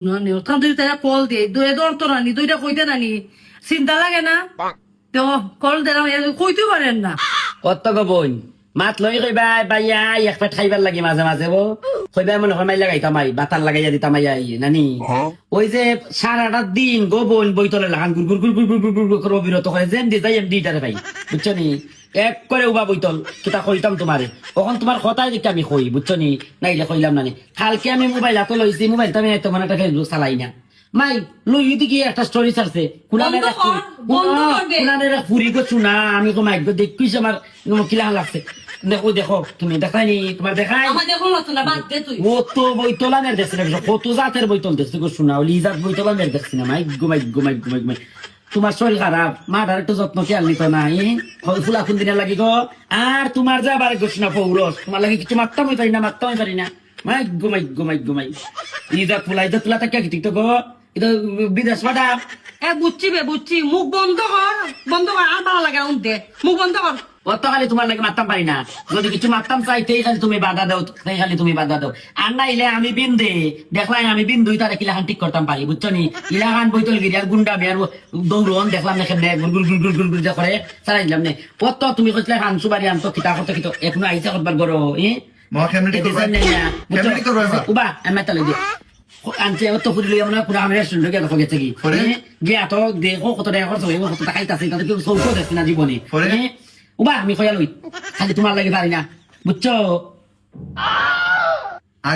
ওখান থেকে তারা কল দিয়ে দুয়ে দর তো রানি দুইটা কইতে নানি চিন্তা লাগে না তো কল দিলাম কইতে পারেন না কত গো বোন মাত লই কইবা বাইয়া এক পেট খাইবার লাগি মাঝে মাঝে গো কইবা মনে হয় মাই লাগাইতাম আই বাতার লাগাইয়া দিতাম আই নানি ওই যে সারাটা দিন গো বোন বইতলে লাগান গুর গুর গুর গুর গুর গুর গুর করে অবিরত করে যেন দি যাই এমডি টারে ভাই বুঝছো নি এক করে উবা বইতল কিতা কইতাম তোমারে তখন তোমার কথাই দেখে আমি কই বুঝছো নি নাইলে কইলাম নানি কালকে আমি মোবাইল হাতে লইছি মোবাইল তো আমি তোমার একটা ফেসবুক চালাই না মাই লই দিকে একটা স্টোরি ছাড়ছে কুনানের ফুরি করছু না আমি তো মাইক দেখিস আমার কিলা লাগছে দেখো দেখো তুমি দেখাইনি তোমার দেখাই ও তো বইতলানের দেখছি না কত জাতের বইতল দেখছি গো শোনা ওলি জাত বইতলানের দেখছি না মাইক গুমাই গুমাই গুমাই গুমাই তোমার শরীর খারাপ মাটার একটু যত্ন খেয়াল নিত না ফুলা ফুল দিনে লাগি গো আর তোমার যা বারে গোসনা পৌরস তোমার লাগে কিছু মারতাম পারি না মারতাম পারি না মাইক গুমাই গুমাই গুমাই ইজা ফুলা ইজা ফুলা তাকে ঠিক তো গো এটা বিদেশ পাঠা বুঝছি বে বুঝছি মুখ বন্ধ কর আর ভালো লাগে উঠতে মুখ বন্ধ কর অত খালি তোমার লাগে মারতাম পারি না যদি কিছু মারতাম চাইতেই খালি তুমি বাধা দাও তাই খালি তুমি বাধা দাও আর নাইলে আমি বিন্দে দেখলাম আমি বিন্দুই তারা কিলাখান ঠিক করতাম পারি বুঝছো নি ইলাখান বইতল গিরি আর গুন্ডা আর দৌড়ন দেখলাম না কেমনে গুল গুল গুল গুল গুল করে চালাই দিলাম নে কত তুমি কইলে হানসু বাড়ি আনতো কিতা কত কিতো এখনো আইসা করবার গরো উবা আমি তালে দি আনতে অত ফুরি লই আমরা পুরা আমরা শুনলো গিয়া দেখো গেছে কি গিয়া তো দেখো কত টাকা খরচ হইব কত টাকা আইতাছে তাতে কেউ সৌখ দেখছি না জীবনে উবা আমি কইয়া লই খালি তোমার লাগে পারি না বুঝছো